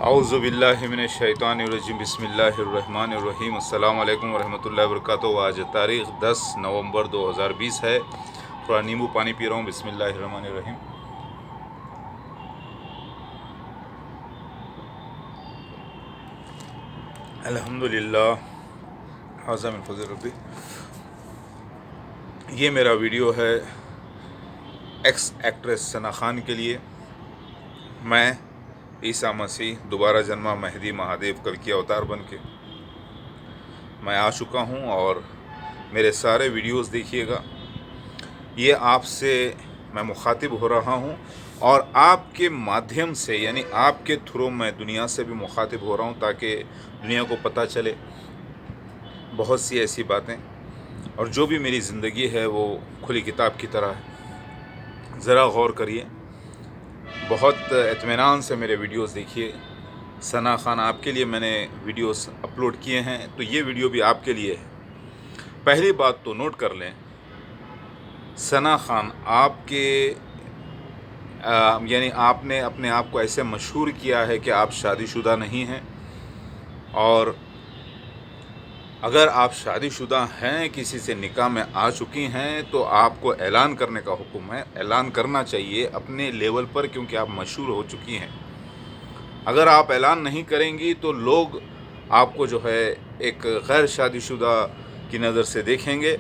اعوذ باللہ من الشیطان الرجیم بسم اللہ الرحمن الرحیم السلام علیکم ورحمۃ اللہ وبرکاتہ۔ آج تاریخ 10 نومبر 2020 ہے۔ تھوڑا نیمبو پانی پی رہا ہوں۔ بسم اللہ الرحمن الرحیم۔ الحمدللہ ھذا من فضل ربی۔ یہ میرا ویڈیو ہے ایکس ایکٹریس ثنا خان کے لیے۔ میں عیسیٰ مسیح دوبارہ جنما مہدی مہادیو کلکی اوتار بن کے میں آ چکا ہوں، اور میرے سارے ویڈیوز دیکھیے گا۔ یہ آپ سے میں مخاطب ہو رہا ہوں، اور آپ کے مادھیم سے یعنی آپ کے تھرو میں دنیا سے بھی مخاطب ہو رہا ہوں، تاکہ دنیا کو پتہ چلے بہت سی ایسی باتیں، اور جو بھی میری زندگی ہے وہ کھلی کتاب کی طرح ہے۔ ذرا غور کریے، بہت اطمینان سے میرے ویڈیوز دیکھیے۔ ثنا خان آپ کے لیے میں نے ویڈیوز اپلوڈ کیے ہیں، تو یہ ویڈیو بھی آپ کے لیے ہے۔ پہلی بات تو نوٹ کر لیں، ثنا خان آپ کے یعنی آپ نے اپنے آپ کو ایسے مشہور کیا ہے کہ آپ شادی شدہ نہیں ہیں، اور اگر آپ شادی شدہ ہیں، کسی سے نکاح میں آ چکی ہیں، تو آپ کو اعلان کرنے کا حکم ہے۔ اعلان کرنا چاہیے اپنے لیول پر، کیونکہ آپ مشہور ہو چکی ہیں۔ اگر آپ اعلان نہیں کریں گی تو لوگ آپ کو جو ہے ایک غیر شادی شدہ کی نظر سے دیکھیں گے۔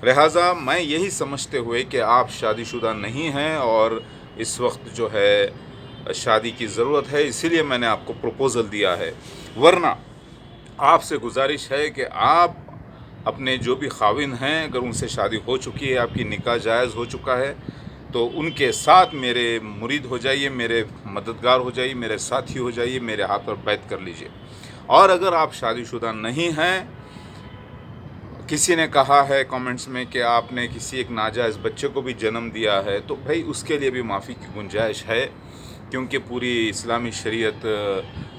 لہٰذا میں یہی سمجھتے ہوئے کہ آپ شادی شدہ نہیں ہیں اور اس وقت جو ہے شادی کی ضرورت ہے، اسی لیے میں نے آپ کو پروپوزل دیا ہے۔ ورنہ آپ سے گزارش ہے کہ آپ اپنے جو بھی خاوند ہیں، اگر ان سے شادی ہو چکی ہے، آپ کی نکاح جائز ہو چکا ہے، تو ان کے ساتھ میرے مرید ہو جائیے، میرے مددگار ہو جائیے، میرے ساتھی ہو جائیے، میرے ہاتھ پر بیعت کر لیجئے۔ اور اگر آپ شادی شدہ نہیں ہیں، کسی نے کہا ہے کامنٹس میں کہ آپ نے کسی ایک ناجائز بچے کو بھی جنم دیا ہے، تو بھائی اس کے لیے بھی معافی کی گنجائش ہے، کیونکہ پوری اسلامی شریعت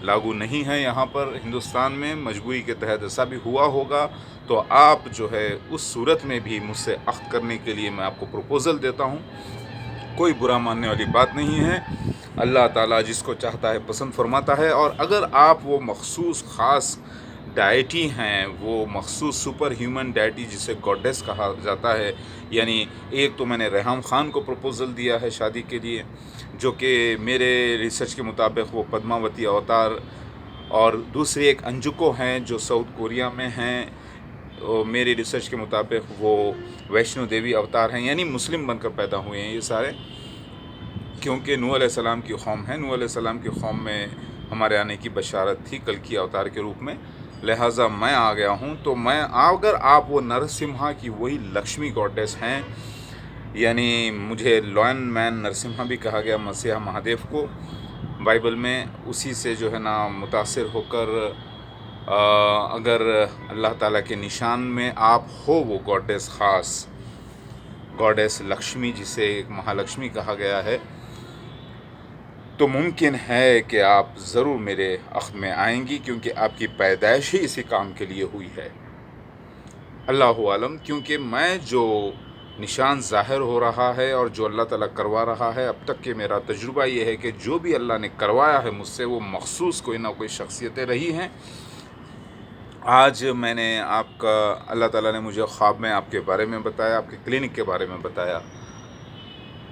لاگو نہیں ہے یہاں پر ہندوستان میں۔ مجبوری کے تحت ایسا بھی ہوا ہوگا، تو آپ جو ہے اس صورت میں بھی مجھ سے عقد کرنے کے لیے میں آپ کو پروپوزل دیتا ہوں۔ کوئی برا ماننے والی بات نہیں ہے۔ اللہ تعالیٰ جس کو چاہتا ہے پسند فرماتا ہے۔ اور اگر آپ وہ مخصوص خاص ڈائٹی ہیں، وہ مخصوص سپر ہیومن ڈائٹی جسے گوڈیس کہا جاتا ہے، یعنی ایک تو میں نے ریحام خان کو پروپوزل دیا ہے شادی کے لیے، جو کہ میرے ریسرچ کے مطابق وہ پدماوتی اوتار، اور دوسری ایک انجکو ہیں جو ساؤتھ کوریا میں ہیں، میری ریسرچ کے مطابق وہ ویشنو دیوی اوتار ہیں، یعنی مسلم بن کر پیدا ہوئے ہیں یہ سارے، کیونکہ نوح علیہ السلام کی قوم ہے۔ نوح علیہ السلام کی قوم میں ہمارے آنے کی بشارت تھی کلکی اوتار کے روپ میں، لہٰذا میں آ گیا ہوں۔ تو میں اگر آپ وہ نرسمہا کی وہی لکشمی گوڈیس ہیں، یعنی مجھے لائن مین نرسمہا بھی کہا گیا مسیح مہادیو کو بائبل میں، اسی سے جو ہے نا متاثر ہو کر اگر اللہ تعالیٰ کے نشان میں آپ ہو وہ گوڈیس خاص، گوڈیس لکشمی جسے ایک مہالکشمی کہا گیا ہے، تو ممکن ہے کہ آپ ضرور میرے عقد میں آئیں گی، کیونکہ آپ کی پیدائش ہی اسی کام کے لیے ہوئی ہے۔ اللہ عالم، کیونکہ میں جو نشان ظاہر ہو رہا ہے اور جو اللہ تعالیٰ کروا رہا ہے، اب تک کہ میرا تجربہ یہ ہے کہ جو بھی اللہ نے کروایا ہے مجھ سے، وہ مخصوص کوئی نہ کوئی شخصیتیں رہی ہیں۔ آج میں نے آپ کا اللہ تعالیٰ نے مجھے خواب میں آپ کے بارے میں بتایا، آپ کے کلینک کے بارے میں بتایا،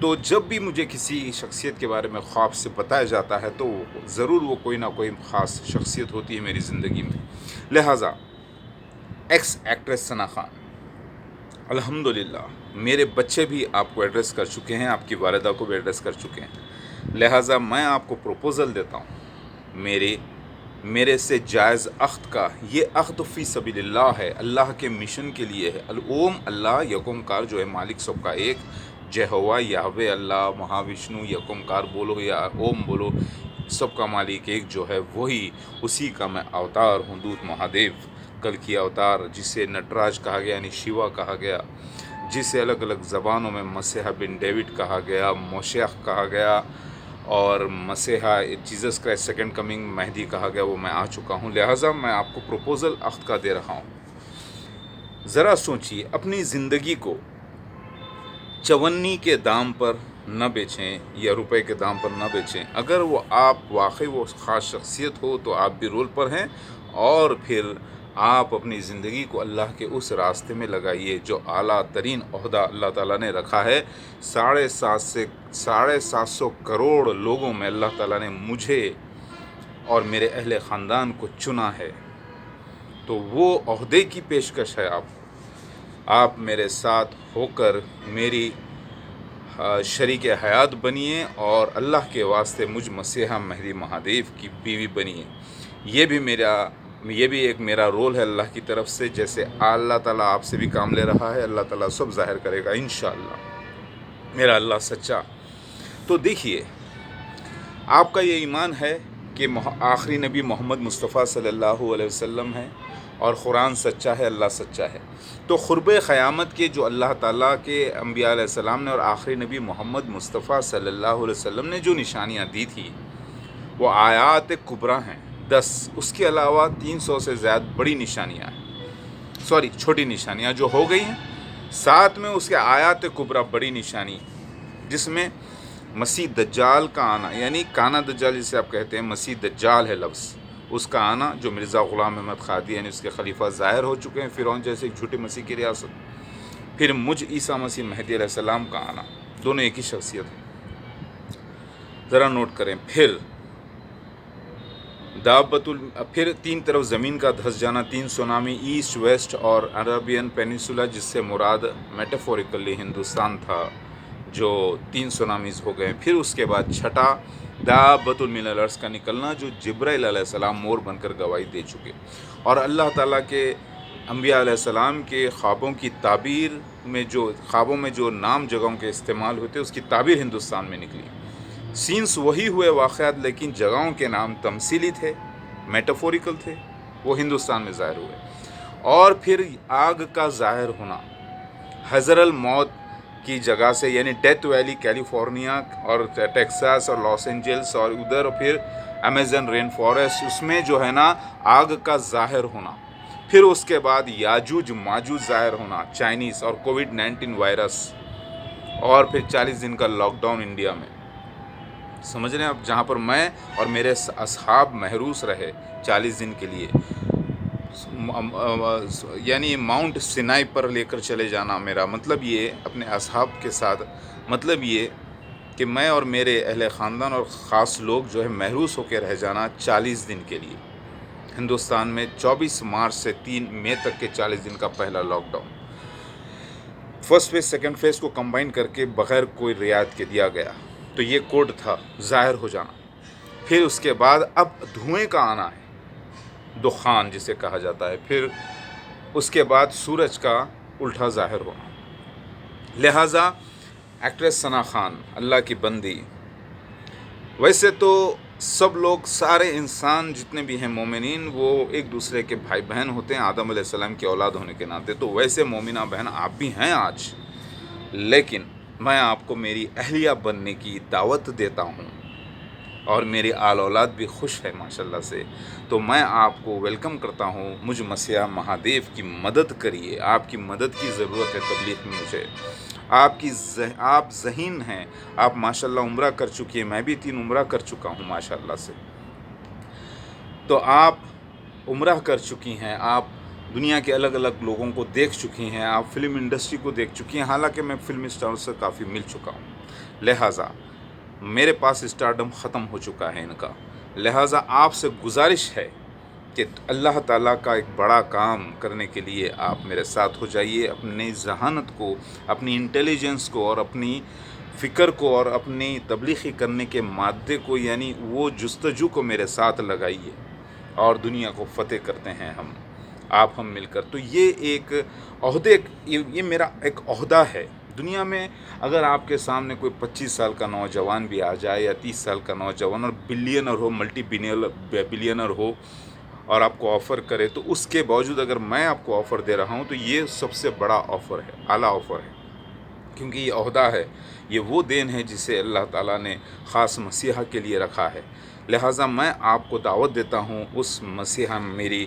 تو جب بھی مجھے کسی شخصیت کے بارے میں خواب سے بتایا جاتا ہے تو ضرور وہ کوئی نہ کوئی خاص شخصیت ہوتی ہے میری زندگی میں۔ لہٰذا ایکس ایکٹریس ثنا خان، الحمدللہ میرے بچے بھی آپ کو ایڈریس کر چکے ہیں، آپ کی والدہ کو بھی ایڈریس کر چکے ہیں، لہٰذا میں آپ کو پروپوزل دیتا ہوں میرے سے جائز عقد کا۔ یہ عقد فی سبیل اللہ ہے، اللہ کے مشن کے لیے ہے۔ الاوم اللہ یکم کار جو ہے مالک سب کا ایک، جہوا یہوے اللہ مہاوشنو یکم کار بولو یا اوم بولو، سب کا مالک ایک جو ہے وہی، اسی کا میں اوتار ہوں، دودھ مہادیو کلکی اوتار، جسے نٹراج کہا گیا یعنی شیوا کہا گیا، جسے الگ الگ زبانوں میں مسیح بن ڈیوڈ کہا گیا، موشیخ کہا گیا، اور مسیحا جیزس کرائسٹ سیکنڈ کمنگ مہدی کہا گیا، وہ میں آ چکا ہوں۔ لہٰذا میں آپ کو پروپوزل عقد کا دے رہا ہوں۔ ذرا سوچیے، اپنی زندگی کو چونی کے دام پر نہ بیچیں یا روپے کے دام پر نہ بیچیں۔ اگر وہ آپ واقعی وہ خاص شخصیت ہو تو آپ بھی رول پر ہیں، اور پھر آپ اپنی زندگی کو اللہ کے اس راستے میں لگائیے جو اعلیٰ ترین عہدہ اللہ تعالیٰ نے رکھا ہے۔ 750 کروڑ لوگوں میں اللہ تعالیٰ نے مجھے اور میرے اہل خاندان کو چنا ہے، تو وہ عہدے کی پیشکش ہے آپ کو۔ آپ میرے ساتھ ہو کر میری شریک حیات بنیے اور اللہ کے واسطے مجھ مسیحا مہدی مہادیو کی بیوی بنیے۔ یہ بھی ایک میرا رول ہے اللہ کی طرف سے، جیسے اللہ تعالیٰ آپ سے بھی کام لے رہا ہے، اللہ تعالیٰ سب ظاہر کرے گا انشاءاللہ، میرا اللہ سچا۔ تو دیکھیے، آپ کا یہ ایمان ہے کہ آخری نبی محمد مصطفیٰ صلی اللہ علیہ وسلم ہے، اور قرآن سچا ہے، اللہ سچا ہے۔ تو قرب قیامت کے جو اللہ تعالیٰ کے انبیاء علیہ السلام نے اور آخری نبی محمد مصطفیٰ صلی اللہ علیہ وسلم نے جو نشانیاں دی تھی، وہ آیات کبریٰ ہیں 10، اس کے علاوہ 300 سے زیادہ بڑی نشانیاں ہیں، چھوٹی نشانیاں جو ہو گئی ہیں، ساتھ میں اس کے آیات کبریٰ بڑی نشانی، جس میں مسیح دجال کا آنا، یعنی کانا دجال جسے آپ کہتے ہیں، مسیح دجال ہے لفظ، اس کا آنا جو مرزا غلام احمد قادیانی اس کے خلیفہ ظاہر ہو چکے ہیں، فرعون جیسے ایک جھوٹے مسیح کی ریاست، پھر مجھ عیسیٰ مسیح مہدی علیہ السلام کا آنا، دونوں ایک ہی شخصیت ہے، ذرا نوٹ کریں۔ پھر 3 طرف زمین کا دھس جانا، 3 سونامی، ایسٹ ویسٹ اور عربین پیننسولا، جس سے مراد میٹافوریکلی ہندوستان تھا، جو 3 سونامیز ہو گئے۔ پھر اس کے بعد چھٹا دابۃ من الارض کا نکلنا، جو جبرائیل علیہ السلام مور بن کر گواہی دے چکے، اور اللہ تعالیٰ کے انبیاء علیہ السلام کے خوابوں کی تعبیر میں خوابوں میں جو نام جگہوں کے استعمال ہوتے، اس کی تعبیر ہندوستان میں نکلی۔ سینس وہی ہوئے واقعات، لیکن جگہوں کے نام تمثیلی تھے، میٹافوریکل تھے، وہ ہندوستان میں ظاہر ہوئے۔ اور پھر آگ کا ظاہر ہونا، حضر الموت کی جگہ سے، یعنی ڈیتھ ویلی کیلیفورنیا اور ٹیکساس اور لاس اینجلس اور ادھر، پھر امیزن رین فارسٹ، اس میں جو ہے نا آگ کا ظاہر ہونا۔ پھر اس کے بعد یاجوج ماجوج ظاہر ہونا، چائنیز اور کووڈ-19 وائرس، اور پھر 40 دن کا لاک ڈاؤن انڈیا میں، سمجھ رہے ہیں آپ، جہاں پر میں اور میرے اصحاب محروس رہے 40 دن کے لیے، یعنی ماؤنٹ سینائی پر لے کر چلے جانا، میرا مطلب یہ اپنے اصحاب کے ساتھ، مطلب یہ کہ میں اور میرے اہل خاندان اور خاص لوگ جو ہے محروس ہو کے رہ جانا 40 دن کے لیے ہندوستان میں، 24 مارچ سے 3 مئی تک کے 40 دن کا پہلا lockdown, first phase second phase کو کمبائن کر کے بغیر کوئی رعایت کے دیا گیا۔ تو یہ کوڈ تھا ظاہر ہو جانا۔ پھر اس کے بعد اب دھوئیں کا آنا ہے، دخان جسے کہا جاتا ہے۔ پھر اس کے بعد سورج کا الٹا ظاہر ہونا۔ لہٰذا ایکٹریس ثنا خان اللہ کی بندی، ویسے تو سب لوگ، سارے انسان جتنے بھی ہیں مومنین، وہ ایک دوسرے کے بھائی بہن ہوتے ہیں آدم علیہ السلام کی اولاد ہونے کے ناطے، تو ویسے مومنہ بہن آپ بھی ہیں آج، لیکن میں آپ کو میری اہلیہ بننے کی دعوت دیتا ہوں، اور میری آل اولاد بھی خوش ہے ماشاءاللہ سے، تو میں آپ کو ویلکم کرتا ہوں۔ مجھ مسیح مہادیو کی مدد کریے، آپ کی مدد کی ضرورت ہے تبلیغ میں مجھے۔ آپ ذہین ہیں، آپ ماشاءاللہ عمرہ کر چکی ہیں، میں بھی 3 عمرہ کر چکا ہوں ماشاءاللہ سے، تو آپ عمرہ کر چکی ہیں، آپ دنیا کے الگ الگ لوگوں کو دیکھ چکی ہیں، آپ فلم انڈسٹری کو دیکھ چکی ہیں، حالانکہ میں فلم اسٹار سے کافی مل چکا ہوں، لہٰذا میرے پاس اسٹارڈم ختم ہو چکا ہے ان کا، لہٰذا آپ سے گزارش ہے کہ اللہ تعالیٰ کا ایک بڑا کام کرنے کے لیے آپ میرے ساتھ ہو جائیے، اپنی ذہانت کو، اپنی انٹیلیجنس کو، اور اپنی فکر کو، اور اپنی تبلیغی کرنے کے مادے کو، یعنی وہ جستجو کو میرے ساتھ لگائیے، اور دنیا کو فتح کرتے ہیں ہم مل کر۔ تو یہ ایک عہدے، یہ میرا ایک عہدہ ہے دنیا میں۔ اگر آپ کے سامنے کوئی 25 سال کا نوجوان بھی آ جائے، یا 30 سال کا نوجوان، اور بلینر ہو، ملٹی بلینر ہو، اور آپ کو آفر کرے، تو اس کے باوجود اگر میں آپ کو آفر دے رہا ہوں، تو یہ سب سے بڑا آفر ہے، اعلیٰ آفر ہے، کیونکہ یہ عہدہ ہے، یہ وہ دین ہے جسے اللہ تعالیٰ نے خاص مسیحا کے لیے رکھا ہے۔ لہٰذا میں آپ کو دعوت دیتا ہوں اس مسیحا میری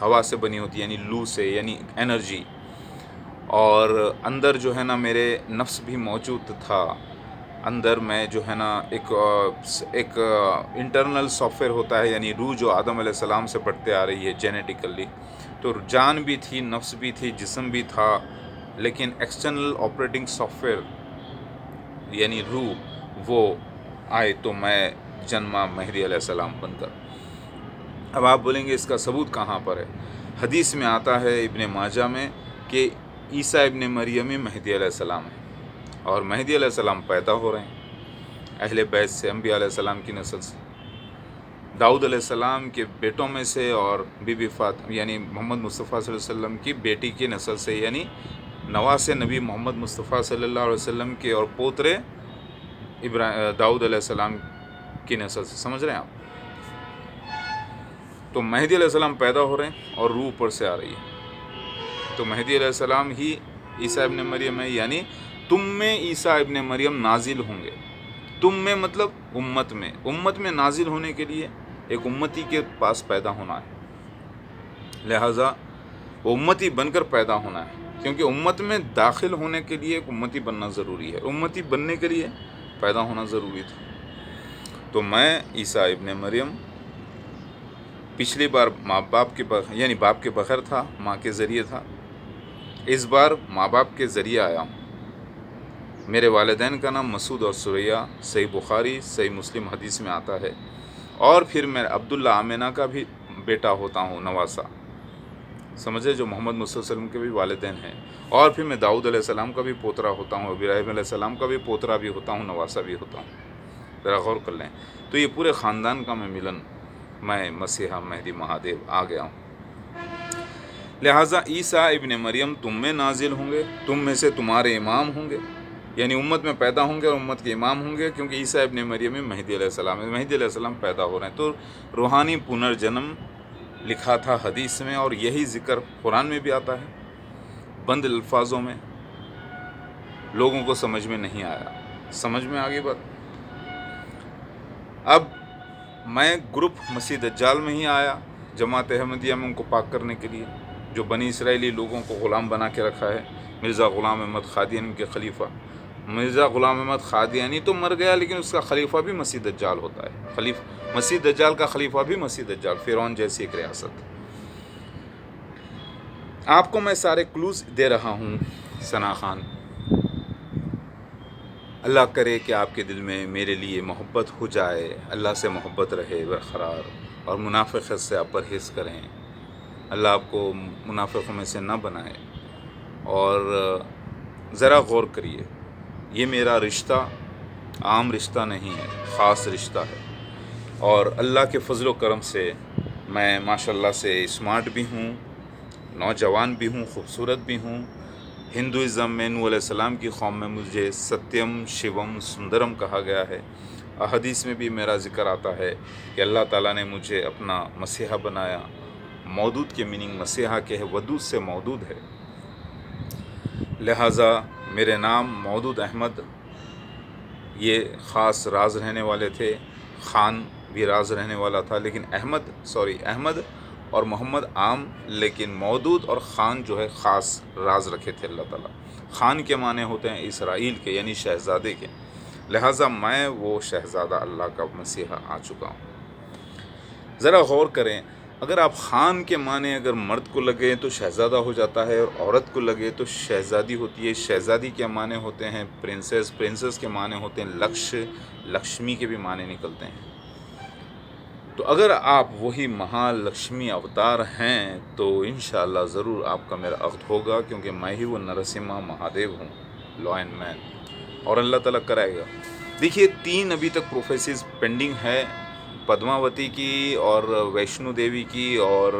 ہوا سے بنی ہوتی ہے، یعنی لو سے، یعنی انرجی. اور اندر جو ہے نا میرے نفس بھی موجود تھا. اندر میں جو ہے نا ایک انٹرنل سافٹ ویئر ہوتا ہے، یعنی روح جو آدم علیہ السلام سے بڑھتے آ رہی ہے جینیٹیکلی، تو جان بھی تھی، نفس بھی تھی، جسم بھی تھا، لیکن ایکسٹرنل آپریٹنگ سافٹ ویئر یعنی روح وہ آئے تو میں جنما مہدی علیہ السلام بن کر. اب آپ بولیں گے اس کا ثبوت کہاں پر ہے؟ حدیث میں آتا ہے ابن ماجہ میں کہ عیسیٰ ابن مریم مہدی علیہ السلام ہے، اور مہدی علیہ السلام پیدا ہو رہے ہیں اہل بیت سے، انبیاء علیہ السلام کی نسل سے، داؤد علیہ السلام کے بیٹوں میں سے، اور بی بی فاطمہ یعنی محمد مصطفیٰ صلی اللہ علیہ وسلم کی بیٹی کی نسل سے، یعنی نواز نبی محمد مصطفیٰ صلی اللہ علیہ وسلم کے اور پوترے داؤد علیہ السلام کی نسل سے. سمجھ رہے ہیں آپ؟ تو مہدی علیہ السلام پیدا ہو رہے ہیں اور روح اوپر سے آ رہی ہے. تو مہدی علیہ السلام ہی عیسیٰ ابن مریم ہے، یعنی تم میں عیسیٰ ابن مریم نازل ہوں گے. تم میں مطلب امت میں نازل ہونے کے لیے ایک امتی کے پاس پیدا ہونا ہے، لہٰذا وہ امتی بن کر پیدا ہونا ہے، کیونکہ امت میں داخل ہونے کے لیے ایک امتی بننا ضروری ہے، امتی بننے کے لیے پیدا ہونا ضروری تھا. تو میں عیسیٰ ابن مریم پچھلی بار باپ کے بغیر تھا، ماں کے ذریعے تھا. اس بار ماں باپ کے ذریعے آیا ہوں. میرے والدین کا نام مسعود اور سریہ، صحیح بخاری صحیح مسلم حدیث میں آتا ہے. اور پھر میں عبداللہ آمنہ کا بھی بیٹا ہوتا ہوں، نواسا، سمجھے، جو محمد مصطفیٰ صلی اللہ علیہ وسلم کے بھی والدین ہیں. اور پھر میں داؤد علیہ السلام کا بھی پوترا ہوتا ہوں، ابراہیم علیہ السلام کا بھی پوترا بھی ہوتا ہوں، نواسا بھی ہوتا ہوں. ذرا غور کر لیں. تو یہ پورے خاندان کا میں ملن، میں مسیحا مہدی مہادیو آ گیا ہوں. لہٰذا عیسیٰ ابن مریم تم میں نازل ہوں گے، تم میں سے تمہارے امام ہوں گے، یعنی امت میں پیدا ہوں گے اور امت کے امام ہوں گے، کیونکہ عیسیٰ ابن مریم مہدی علیہ السلام ہے. مہدی علیہ السلام پیدا ہو رہے ہیں. تو روحانی پنرجنم لکھا تھا حدیث میں، اور یہی ذکر قرآن میں بھی آتا ہے بند الفاظوں میں. لوگوں کو سمجھ میں نہیں آیا. سمجھ میں آگے بات. اب میں گروپ مسیح دجال میں ہی آیا، جماعت احمدیہ میں ان کو پاک کرنے کے لیے، جو بنی اسرائیلی لوگوں کو غلام بنا کے رکھا ہے. مرزا غلام احمد قادیانی کے خلیفہ، مرزا غلام احمد قادیانی تو مر گیا، لیکن اس کا خلیفہ بھی مسیح دجال ہوتا ہے. مسیح دجال کا خلیفہ بھی مسیح دجال، فرعون جیسی ایک ریاست. آپ کو میں سارے کلوز دے رہا ہوں ثنا خان. اللہ کرے کہ آپ کے دل میں میرے لیے محبت ہو جائے، اللہ سے محبت رہے برقرار، اور منافقت سے آپ پرہیز کریں. اللہ آپ کو منافقوں میں سے نہ بنائے. اور ذرا غور کریے، یہ میرا رشتہ عام رشتہ نہیں ہے، خاص رشتہ ہے. اور اللہ کے فضل و کرم سے میں ماشاءاللہ سے اسمارٹ بھی ہوں، نوجوان بھی ہوں، خوبصورت بھی ہوں. ہندوازم میں نوح علیہ السلام کی قوم میں مجھے ستیم شیوم سندرم کہا گیا ہے. حدیث میں بھی میرا ذکر آتا ہے کہ اللہ تعالیٰ نے مجھے اپنا مسیحا بنایا. مودود کے میننگ مسیحا کے ہے، ودود سے مودود ہے، لہٰذا میرے نام مودود احمد یہ خاص راز رہنے والے تھے. خان بھی راز رہنے والا تھا، لیکن احمد اور محمد عام، لیکن مودود اور خان جو ہے خاص راز رکھے تھے اللہ تعالیٰ. خان کے معنی ہوتے ہیں اسرائیل کے، یعنی شہزادے کے. لہٰذا میں وہ شہزادہ اللہ کا مسیحا آ چکا ہوں. ذرا غور کریں، اگر آپ خان کے معنی اگر مرد کو لگے تو شہزادہ ہو جاتا ہے، اور عورت کو لگے تو شہزادی ہوتی ہے. شہزادی کے معنی ہوتے ہیں پرنسس کے معنی ہوتے ہیں لکشمی کے بھی معنی نکلتے ہیں. تو اگر آپ وہی مہالکشمی اوتار ہیں تو انشاءاللہ ضرور آپ کا میرا عقد ہوگا، کیونکہ میں ہی وہ نرسمہا مہادیو ہوں، لا اینڈ مین، اور اللہ تعالیٰ کرائے گا. دیکھیے 3 ابھی تک پروفیسیز پینڈنگ ہے، پدماوتی کی اور ویشنو دیوی کی اور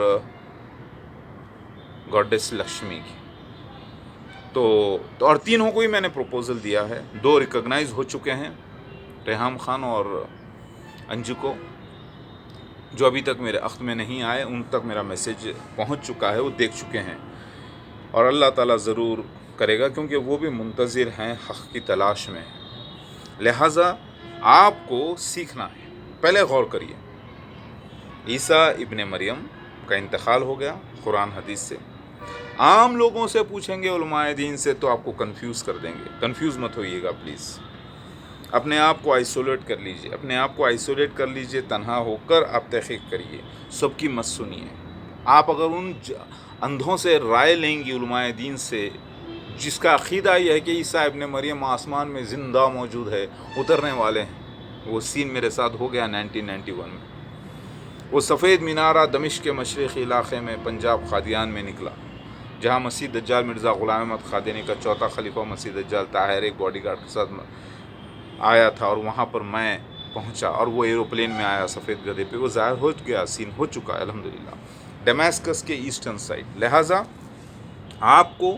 گاڈیس لکشمی کی. تو اور تینوں کو ہی میں نے پروپوزل دیا ہے. 2 ریکگنائز ہو چکے ہیں، ریحام خان اور انجو کو. جو ابھی تک میرے عقد میں نہیں آئے ان تک میرا میسیج پہنچ چکا ہے، وہ دیکھ چکے ہیں، اور اللہ تعالیٰ ضرور کرے گا، کیونکہ وہ بھی منتظر ہیں، حق کی تلاش میں. لہٰذا آپ کو سیکھنا ہے. پہلے غور کریے، عیسیٰ ابن مریم کا انتقال ہو گیا قرآن حدیث سے. عام لوگوں سے پوچھیں گے، علماء دین سے، تو آپ کو کنفیوز کر دیں گے. کنفیوز مت ہوئیے گا پلیز. اپنے آپ کو آئسولیٹ کر لیجئے، اپنے آپ کو آئسولیٹ کر لیجئے، تنہا ہو کر آپ تحقیق کریے، سب کی مت سنیے. آپ اگر ان اندھوں سے رائے لیں گی علماء دین سے، جس کا عقیدہ یہ ہے کہ عیسیٰ ابن مریم آسمان میں زندہ موجود ہے، اترنے والے ہیں. وہ سین میرے ساتھ ہو گیا 1991 میں. وہ سفید مینارہ دمشق کے مشرقی علاقے میں پنجاب قادیان میں نکلا، جہاں مسیح دجال مرزا غلام احمد قادیانی کا چوتھا خلیفہ مسیح دجال طاہر ایک باڈی گارڈ کے ساتھ آیا تھا، اور وہاں پر میں پہنچا، اور وہ ایروپلین میں آیا سفید گدھے پہ. وہ ظاہر ہو گیا، سین ہو چکا ہے الحمدللہ، ڈیماسکس کے ایسٹرن سائڈ. لہٰذا آپ کو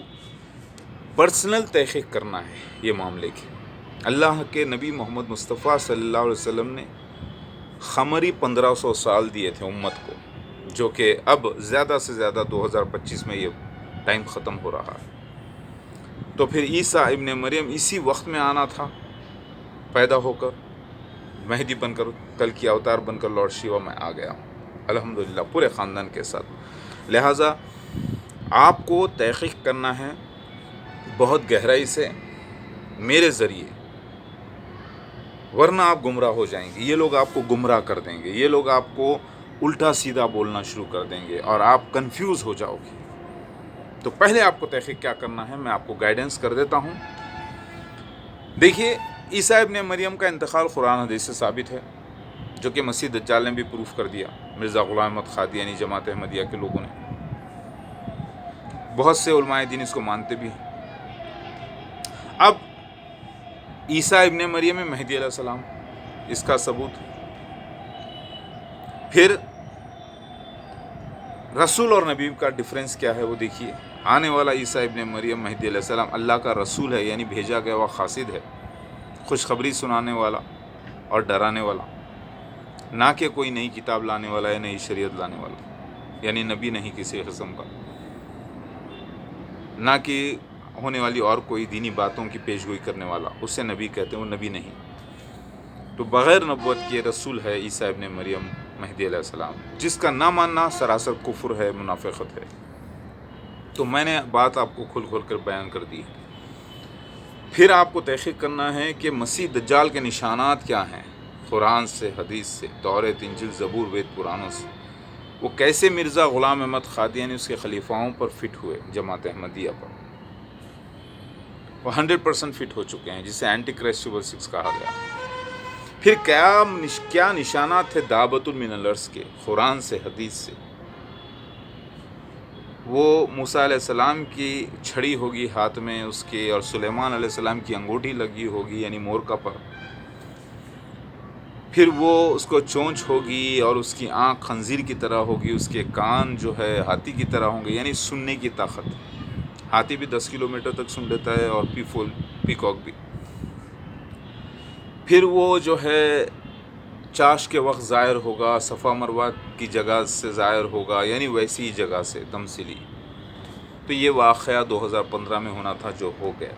پرسنل تحقیق کرنا ہے یہ معاملے کی. اللہ کے نبی محمد مصطفیٰ صلی اللہ علیہ وسلم نے قمری 1500 سال دیے تھے امت کو، جو کہ اب زیادہ سے زیادہ 2025 میں یہ ٹائم ختم ہو رہا ہے. تو پھر عیسیٰ ابن مریم اسی وقت میں آنا تھا، پیدا ہو کر مہدی بن کر، کل کی اوتار بن کر لارڈ شیوا میں آ گیا الحمدللہ پورے خاندان کے ساتھ. لہٰذا آپ کو تحقیق کرنا ہے بہت گہرائی سے میرے ذریعے، ورنہ آپ گمراہ ہو جائیں گے. یہ لوگ آپ کو گمراہ کر دیں گے، یہ لوگ آپ کو الٹا سیدھا بولنا شروع کر دیں گے، اور آپ کنفیوز ہو جاؤ گے. تو پہلے آپ کو تحقیق کیا کرنا ہے، میں آپ کو گائیڈنس کر دیتا ہوں. دیکھیے، عیسیٰ ابن مریم کا انتقال قرآن حدیث سے ثابت ہے، جو کہ مسیح دجال نے بھی پروف کر دیا، مرزا غلام احمد قادیانی جماعت احمدیہ کے لوگوں نے. بہت سے علماء دین اس کو مانتے بھی ہیں. اب عیسیٰ ابن مریم مہدی علیہ السلام، اس کا ثبوت. پھر رسول اور نبی کا ڈیفرنس کیا ہے وہ دیکھیے. آنے والا عیسیٰ ابن مریم مہدی علیہ السلام اللہ کا رسول ہے، یعنی بھیجا گیا ہوا قاصد ہے، خوشخبری سنانے والا اور ڈرانے والا، نہ کہ کوئی نئی کتاب لانے والا یا نئی شریعت لانے والا، یعنی نبی نہیں کسی قسم کا، نہ کہ ہونے والی اور کوئی دینی باتوں کی پیشگوئی کرنے والا، اسے نبی کہتے ہیں، وہ نبی نہیں. تو بغیر نبوت کے رسول ہے عیسیٰ ابن مریم مہدی علیہ السلام، جس کا نہ ماننا سراسر کفر ہے، منافقت ہے. تو میں نے بات آپ کو کھل کھل کر بیان کر دی. پھر آپ کو تحقیق کرنا ہے کہ مسیح دجال کے نشانات کیا ہیں، قرآن سے، حدیث سے، تورات، انجیل، زبور، وید، پرانوں سے. وہ کیسے مرزا غلام احمد قادیانی اس کے خلیفاؤں پر فٹ ہوئے، جماعت احمدیہ پر. وہ 100% فٹ ہو چکے ہیں، جسے اینٹی کرائسٹ سپر 6 کہا گیا. پھر کیا نشانات تھے دعوت من الارض کے، قرآن سے، حدیث سے. وہ موسیٰ علیہ السلام کی چھڑی ہوگی ہاتھ میں اس کے، اور سلیمان علیہ السلام کی انگوٹھی لگی ہوگی، یعنی مور کا پر. پھر وہ اس کو چونچ ہوگی، اور اس کی آنکھ خنزیر کی طرح ہوگی، اس کے کان جو ہے ہاتھی کی طرح ہوں گے، یعنی سننے کی طاقت. ہاتھی بھی 10 کلومیٹر تک سن لیتا ہے، اور پیکاک بھی. پھر وہ جو ہے چاش کے وقت ظاہر ہوگا، صفا مروہ کی جگہ سے ظاہر ہوگا، یعنی ویسی جگہ سے تمثیلی. تو یہ واقعہ 2015 میں ہونا تھا، جو ہو گیا.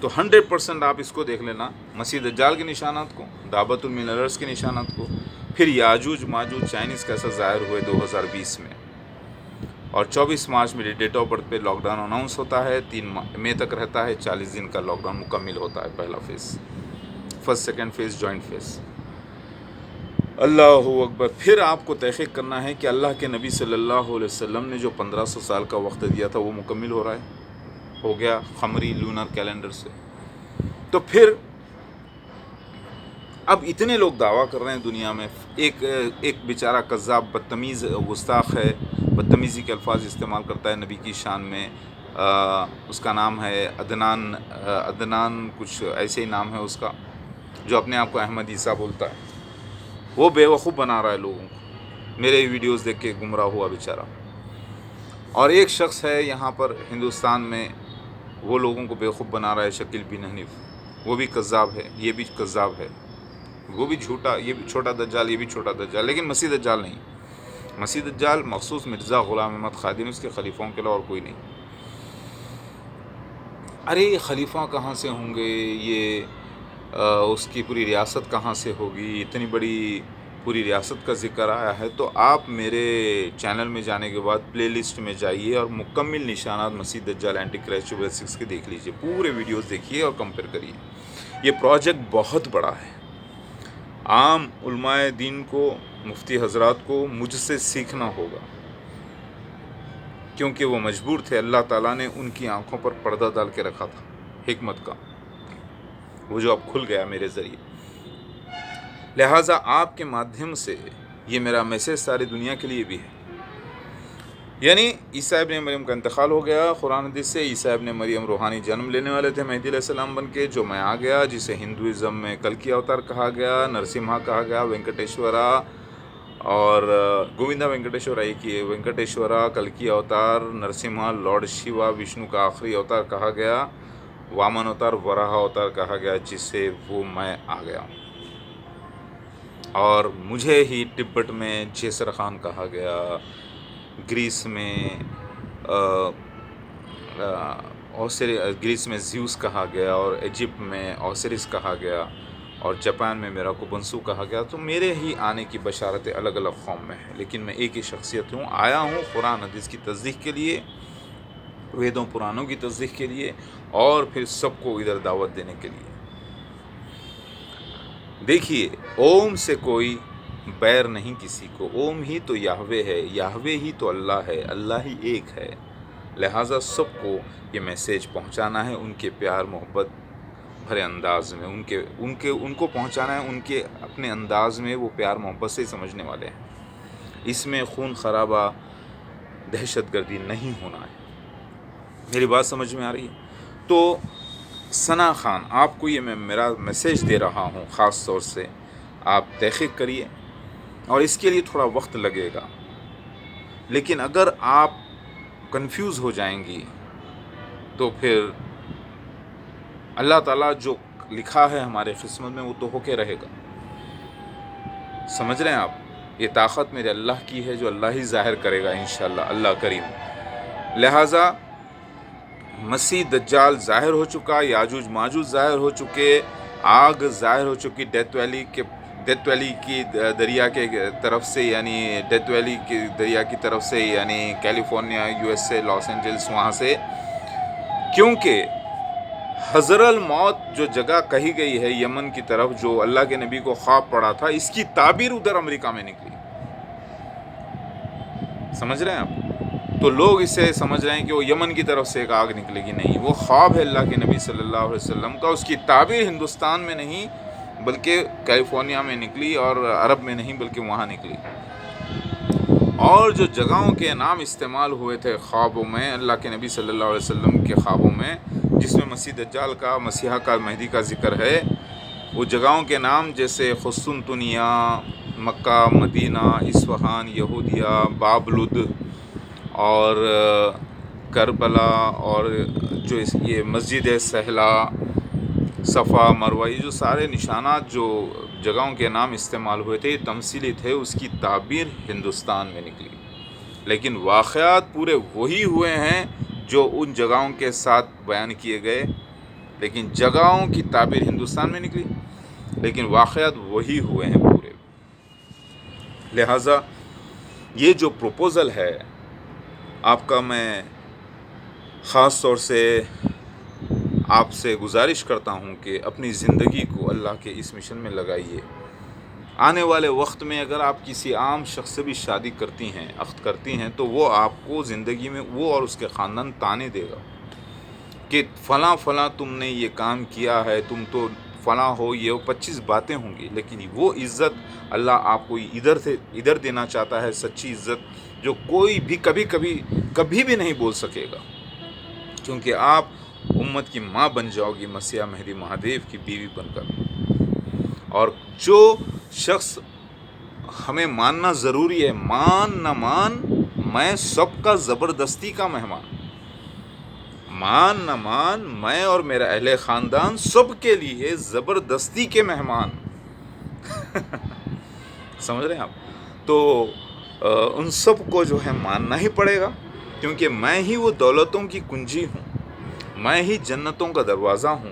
تو 100% آپ اس کو دیکھ لینا، مسیح دجال کے نشانات کو، دعوت من الارض کے نشانات کو. پھر یاجوج ماجوج چائنیز کیسا ظاہر ہوئے 2020 میں، اور 24 مارچ میری ڈیٹ آف برتھ پہ لاک ڈاؤن اناؤنس ہوتا ہے، 3 مئی تک رہتا ہے، 40 دن کا لاک ڈاؤن مکمل ہوتا ہے. پہلا phase, first second phase, joint phase. اللہ اکبر. پھر آپ کو تحقیق کرنا ہے کہ اللہ کے نبی صلی اللہ علیہ وسلم نے جو 1500 سال کا وقت دیا تھا وہ مکمل ہو رہا ہے، ہو گیا قمری لونر کیلنڈر سے. تو پھر اب اتنے لوگ دعویٰ کر رہے ہیں دنیا میں. ایک بیچارہ کذاب بدتمیز گستاخ ہے، بدتمیزی کے الفاظ استعمال کرتا ہے نبی کی شان میں. اس کا نام ہے عدنان کچھ ایسے ہی نام ہے اس کا، جو اپنے آپ کو احمد عیسیٰ بولتا ہے. وہ بیوقوف بنا رہا ہے لوگوں کو، میرے ویڈیوز دیکھ کے گمراہ ہوا بیچارہ. اور ایک شخص ہے یہاں پر ہندوستان میں، وہ لوگوں کو بیوقوف بنا رہا ہے، شکیل بن حنیف. وہ بھی کذاب ہے، یہ بھی کذاب ہے، وہ بھی جھوٹا، یہ بھی چھوٹا دجال، یہ بھی چھوٹا دجال، لیکن مسیح دجال نہیں. مسیح دجال مخصوص مرزا غلام احمد قادیانی اس کے خلیفوں کے علاوہ اور کوئی نہیں. ارے یہ خلیفہ کہاں سے ہوں گے، یہ اس کی پوری ریاست کہاں سے ہوگی، اتنی بڑی پوری ریاست کا ذکر آیا ہے، تو آپ میرے چینل میں جانے کے بعد پلے لسٹ میں جائیے اور مکمل نشانات مسیح دجال اینٹی کرائسٹ 6 کے دیکھ لیجئے، پورے ویڈیوز دیکھیے اور کمپیئر کریے۔ یہ پروجیکٹ بہت بڑا ہے۔ عام علماء دین کو، مفتی حضرات کو مجھ سے سیکھنا ہوگا، کیونکہ وہ مجبور تھے، اللہ تعالیٰ نے ان کی آنکھوں پر پردہ ڈال کے رکھا تھا حکمت کا، وہ جو اب کھل گیا میرے ذریعے۔ لہٰذا آپ کے مادھیم سے یہ میرا میسیج ساری دنیا کے لیے بھی ہے۔ یعنی عیسیٰ ابن مریم کا انتقال ہو گیا، قرآن حدیث سے عیسیٰ ابن مریم روحانی جنم لینے والے تھے مہدی علیہ السلام بن کے، جو میں آ گیا، جسے ہندوازم میں کلکی اوتار کہا گیا، نرسمہا کہا گیا، وینکٹیشورا اور گووندا وینکٹیشورا ایک ہی ہے، وینکٹیشورا کلکی اوتار، نرسمہا لارڈ شیوا وشنو کا آخری اوتار کہا گیا، وامن اوتار وراہا اوتار کہا گیا، جس سے وہ میں آ گیا ہوں۔ اور مجھے ہی تبت میں جیسر خان کہا گیا، گریس میں گریس میں زیوس کہا گیا، اور ایجپٹ میں اوسیرس کہا گیا، اور جاپان میں میرا کوبنسو کہا گیا۔ تو میرے ہی آنے کی بشارتیں الگ الگ قوم میں ہیں، لیکن میں ایک ہی شخصیت ہوں، آیا ہوں قرآن حدیث کی تصدیق کے لیے، ویدوں پرانوں کی تصدیق کے لیے، اور پھر سب کو ادھر دعوت دینے کے لیے۔ دیکھیے، اوم سے کوئی بیر نہیں کسی کو، اوم ہی تو یہوے ہے، یہوے ہی تو اللہ ہے، اللہ ہی ایک ہے۔ لہٰذا سب کو یہ میسیج پہنچانا ہے، ان کے پیار محبت بھرے انداز میں، ان کو پہنچانا ہے، ان کے اپنے انداز میں، وہ پیار محبت سے سمجھنے والے ہیں۔ اس میں خون خرابہ، دہشت گردی نہیں ہونا ہے۔ میری بات سمجھ میں آ رہی ہے؟ تو ثنا خان، آپ کو یہ میں میرا میسیج دے رہا ہوں، خاص طور سے آپ تحقیق کریے، اور اس کے لیے تھوڑا وقت لگے گا، لیکن اگر آپ کنفیوز ہو جائیں گی تو پھر اللہ تعالیٰ جو لکھا ہے ہمارے قسمت میں وہ تو ہو کے رہے گا۔ سمجھ رہے ہیں آپ؟ یہ طاقت میرے اللہ کی ہے، جو اللہ ہی ظاہر کرے گا انشاءاللہ، اللہ کریم۔ لہٰذا مسیح دجال ظاہر ہو چکا، یاجوج ماجوج ظاہر ہو چکے، آگ ظاہر ہو چکی ڈیتھ ویلی کی دریا کے طرف سے، یعنی ڈیتھ ویلی کی دریا کی طرف سے، یعنی کیلیفورنیا، USA، لاس اینجلس، وہاں سے، کیونکہ حضر الموت جو جگہ کہی گئی ہے یمن کی طرف، جو اللہ کے نبی کو خواب پڑا تھا، اس کی تعبیر ادھر امریکہ میں نکلی۔ سمجھ رہے ہیں آپ؟ تو لوگ اسے سمجھ رہے ہیں کہ وہ یمن کی طرف سے ایک آگ نکلے گی، نہیں، وہ خواب ہے اللہ کے نبی صلی اللہ علیہ وسلم کا، اس کی تعبیر ہندوستان میں نہیں بلکہ کیلیفورنیا میں نکلی، اور عرب میں نہیں بلکہ وہاں نکلی۔ اور جو جگہوں کے نام استعمال ہوئے تھے خوابوں میں، اللہ کے نبی صلی اللہ علیہ وسلم کے خوابوں میں، جس میں مسیح دجال کا، مسیحا کا، مہدی کا ذکر ہے، وہ جگہوں کے نام جیسے قسطنطنیہ، مکہ، مدینہ، اصفہان، یہودیہ، بابلد، اور کربلا، اور جو یہ مسجد سہلا، صفا، مروہ، یہ جو سارے نشانات، جو جگہوں کے نام استعمال ہوئے تھے، یہ تمثیلی تھے، اس کی تعبیر ہندوستان میں نکلی، لیکن واقعات پورے وہی ہوئے ہیں جو ان جگہوں کے ساتھ بیان کیے گئے، لیکن جگہوں کی تعبیر ہندوستان میں نکلی، لیکن واقعات وہی ہوئے ہیں پورے۔ لہٰذا یہ جو پروپوزل ہے آپ کا، میں خاص طور سے آپ سے گزارش کرتا ہوں کہ اپنی زندگی کو اللہ کے اس مشن میں لگائیے۔ آنے والے وقت میں اگر آپ کسی عام شخص سے بھی شادی کرتی ہیں، عقد کرتی ہیں، تو وہ آپ کو زندگی میں، وہ اور اس کے خاندان تانے دے گا کہ فلاں فلاں تم نے یہ کام کیا ہے، تم تو فلاں ہو، یہ 25 باتیں ہوں گی، لیکن وہ عزت اللہ آپ کو ادھر دینا چاہتا ہے، سچی عزت، جو کوئی بھی کبھی بھی نہیں بول سکے گا، کیونکہ آپ امت کی ماں بن جاؤ گی، مسیح مہدی مہادیو کی بیوی بن کر۔ اور جو شخص ہمیں ماننا ضروری ہے، مان نہ مان، میں سب کا زبردستی کا مہمان، مان نہ مان، میں اور میرا اہل خاندان سب کے لیے زبردستی کے مہمان۔ سمجھ رہے ہیں آپ؟ تو ان سب کو جو ہے ماننا ہی پڑے گا، کیونکہ میں ہی وہ دولتوں کی کنجی ہوں، میں ہی جنتوں کا دروازہ ہوں،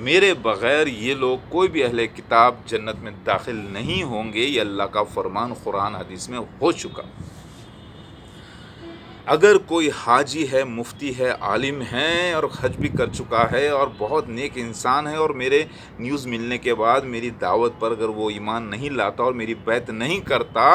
میرے بغیر یہ لوگ کوئی بھی اہل کتاب جنت میں داخل نہیں ہوں گے، یہ اللہ کا فرمان قرآن حدیث میں ہو چکا۔ اگر کوئی حاجی ہے، مفتی ہے، عالم ہے اور حج بھی کر چکا ہے اور بہت نیک انسان ہے اور میرے نیوز ملنے کے بعد میری دعوت پر اگر وہ ایمان نہیں لاتا اور میری بیعت نہیں کرتا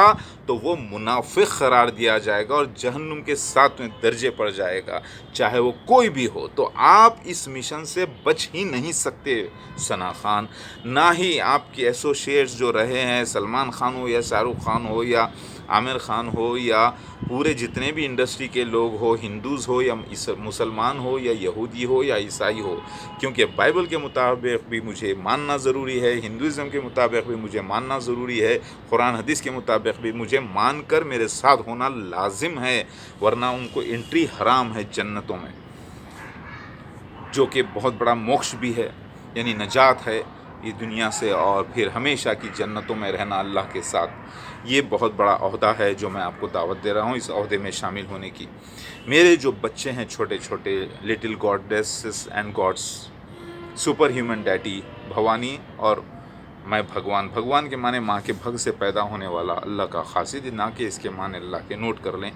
تو وہ منافق قرار دیا جائے گا اور جہنم کے 7ویں درجے پر جائے گا، چاہے وہ کوئی بھی ہو۔ تو آپ اس مشن سے بچ ہی نہیں سکتے ثنا خان، نہ ہی آپ کے ایسوسیٹس جو رہے ہیں، سلمان خان ہو یا شاہ رخ خان ہو یا عامر خان ہو یا پورے جتنے بھی انڈسٹری کے لوگ ہو، ہندوز ہو یا مسلمان ہو یا یہودی ہو یا عیسائی ہو، کیونکہ بائبل کے مطابق بھی مجھے ماننا ضروری ہے، ہندوازم کے مطابق بھی مجھے ماننا ضروری ہے، قرآن حدیث کے مطابق بھی مجھے مان کر میرے ساتھ ہونا لازم ہے، ورنہ ان کو انٹری حرام ہے جنتوں میں، جو کہ بہت بڑا موکش بھی ہے، یعنی نجات ہے یہ دنیا سے اور پھر ہمیشہ کی جنتوں میں رہنا اللہ کے ساتھ۔ یہ بہت بڑا عہدہ ہے جو میں آپ کو دعوت دے رہا ہوں اس عہدے میں شامل ہونے کی۔ میرے جو بچے ہیں چھوٹے چھوٹے، little goddesses and gods, super human daddy Bhavani اور میں بھگوان، بھگوان کے معنی ماں کے بھگ سے پیدا ہونے والا اللہ کا قاصد، نہ کہ اس کے معنی اللہ کے، نوٹ کر لیں۔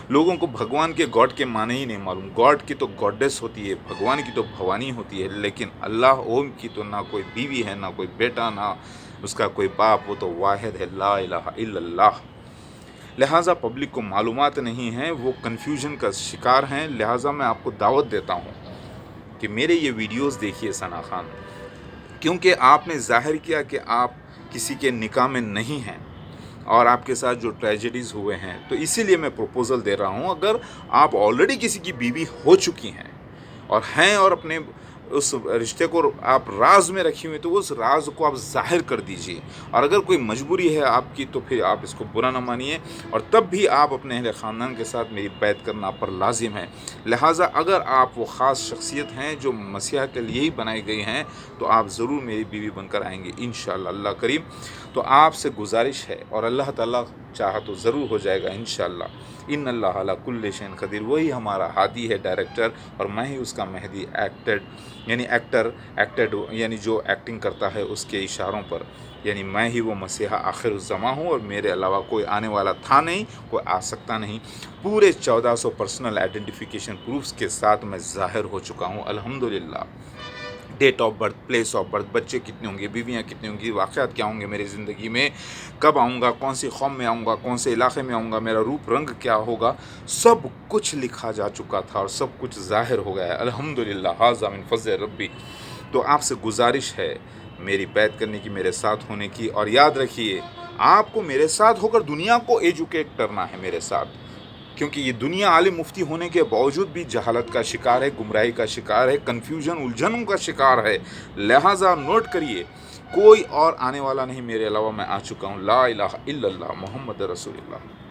لوگوں کو بھگوان کے گاڈ کے معنی ہی نہیں معلوم، گاڈ کی تو گاڈیس ہوتی ہے، بھگوان کی تو بھوانی ہوتی ہے، لیکن اللہ اوم کی تو نہ کوئی بیوی ہے، نہ کوئی بیٹا، نہ اس کا کوئی باپ، وہ تو واحد ہے، لا الہ الا اللہ۔ لہٰذا پبلک کو معلومات نہیں ہیں، وہ کنفیوژن کا شکار ہیں، لہٰذا میں آپ کو دعوت دیتا ہوں کہ میرے یہ ویڈیوز دیکھیے ثنا خان، کیونکہ آپ نے ظاہر کیا کہ آپ کسی کے نکاح میں نہیں ہیں اور آپ کے ساتھ جو ٹریجڈیز ہوئے ہیں، تو اسی لیے میں پروپوزل دے رہا ہوں، اگر آپ آلریڈی کسی کی بیوی ہو چکی ہیں اور اپنے اس رشتے کو آپ راز میں رکھی ہوئی، تو اس راز کو آپ ظاہر کر دیجئے، اور اگر کوئی مجبوری ہے آپ کی تو پھر آپ اس کو برا نہ مانیے، اور تب بھی آپ اپنے اہل خاندان کے ساتھ میری بیعت کرنا آپ پر لازم ہے۔ لہٰذا اگر آپ وہ خاص شخصیت ہیں جو مسیح کے لیے ہی بنائی گئی ہیں تو آپ ضرور میری بیوی بن کر آئیں گے انشاءاللہ اللہ کریم۔ تو آپ سے گزارش ہے، اور اللہ تعالیٰ چاہا تو ضرور ہو جائے گا انشاءاللہ۔ ان اللہ علی کل شیء قدیر، وہی ہمارا ہادی ہے ڈائریکٹر، اور میں ہی اس کا مہدی ایکٹڈ یعنی جو ایکٹنگ کرتا ہے اس کے اشاروں پر، یعنی میں ہی وہ مسیحا آخر الزماں ہوں، اور میرے علاوہ کوئی آنے والا تھا نہیں، کوئی آ سکتا نہیں۔ پورے 1400 پرسنل آئیڈینٹیفیکیشن پروفز کے ساتھ میں ظاہر ہو چکا ہوں الحمدللہ۔ Date of birth, place of birth, بچے کتنے ہوں گے، بیویاں کتنی ہوں گی، واقعات کیا ہوں گے میری زندگی میں، کب آؤں گا، کون سی قوم میں آؤں گا، کون سے علاقے میں آؤں گا، میرا روپ رنگ کیا ہوگا، سب کچھ لکھا جا چکا تھا اور سب کچھ ظاہر ہو گیا ہے الحمدللہ، ھذا من فضل ربی۔ تو آپ سے گزارش ہے میری بیعت کرنے کی، میرے ساتھ ہونے کی، اور یاد رکھیے آپ کو میرے ساتھ ہو کر دنیا کو ایجوکیٹ کرنا ہے میرے ساتھ، کیونکہ یہ دنیا عالم مفتی ہونے کے باوجود بھی جہالت کا شکار ہے، گمراہی کا شکار ہے، کنفیوژن، الجھنوں کا شکار ہے۔ لہٰذا نوٹ کریے، کوئی اور آنے والا نہیں میرے علاوہ، میں آ چکا ہوں، لا الہ الا اللہ محمد رسول اللہ۔